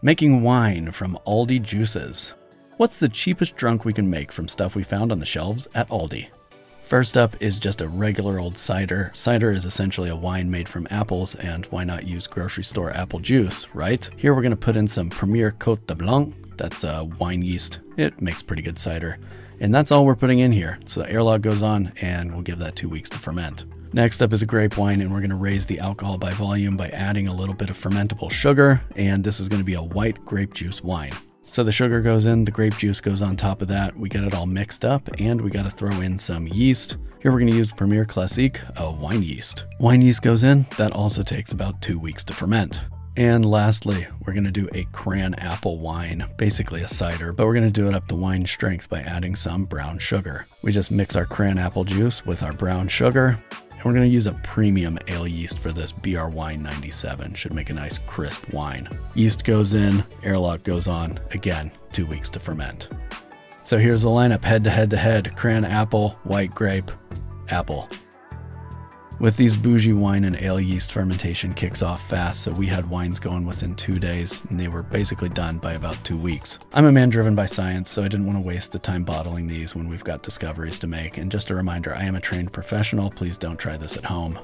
Making wine from Aldi juices. What's the cheapest drunk we can make from stuff we found on the shelves at Aldi? First up is just a regular old cider. Cider is essentially a wine made from apples, and why not use grocery store apple juice, right? Here we're going to put in some Premier Côte de Blanc. That's wine yeast. It makes pretty good cider. And that's all we're putting in here. So the airlock goes on and we'll give that 2 weeks to ferment. Next up is a grape wine, and we're going to raise the alcohol by volume by adding a little bit of fermentable sugar, and this is going to be a white grape juice wine. So the sugar goes in, the grape juice goes on top of that, we get it all mixed up, and we got to throw in some yeast. Here we're going to use Premier Classique, a wine yeast. Wine yeast goes in, that also takes about 2 weeks to ferment. And lastly, we're going to do a cran apple wine, basically a cider, but we're going to do it up to wine strength by adding some brown sugar. We just mix our cran apple juice with our brown sugar. We're going to use a premium ale yeast for this, BR Wine 97. Should make a nice crisp wine. Yeast goes in, airlock goes on, again, 2 weeks to ferment. So here's the lineup, head to head, cran apple, white grape, apple. With these bougie wine and ale yeast, fermentation kicks off fast, so we had wines going within 2 days, and they were basically done by about 2 weeks. I'm a man driven by science, so I didn't want to waste the time bottling these when we've got discoveries to make. And just a reminder, I am a trained professional. Please don't try this at home.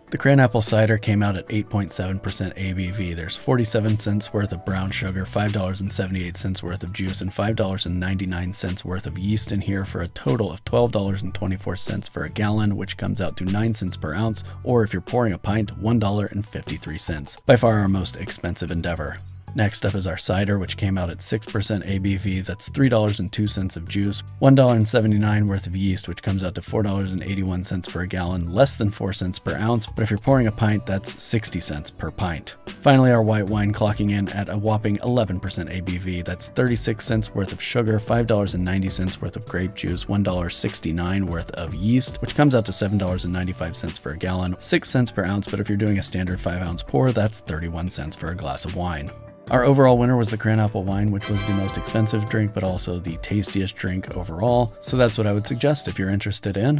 The cran apple cider came out at 8.7% ABV. There's 47 cents worth of brown sugar, $5.78 worth of juice, and $5.99 worth of yeast in here for a total of $12.24 for a gallon, which comes out to 9 cents per ounce, or if you're pouring a pint, $1.53. By far our most expensive endeavor. Next up is our cider, which came out at 6% ABV. That's $3.02 of juice, $1.79 worth of yeast, which comes out to $4.81 for a gallon, less than 4 cents per ounce. But if you're pouring a pint, that's 60 cents per pint. Finally, our white wine clocking in at a whopping 11% ABV. That's 36 cents worth of sugar, $5.90 worth of grape juice, $1.69 worth of yeast, which comes out to $7.95 for a gallon, 6 cents per ounce. But if you're doing a standard 5-ounce pour, that's 31 cents for a glass of wine. Our overall winner was the cran apple wine, which was the most expensive drink, but also the tastiest drink overall. So that's what I would suggest if you're interested in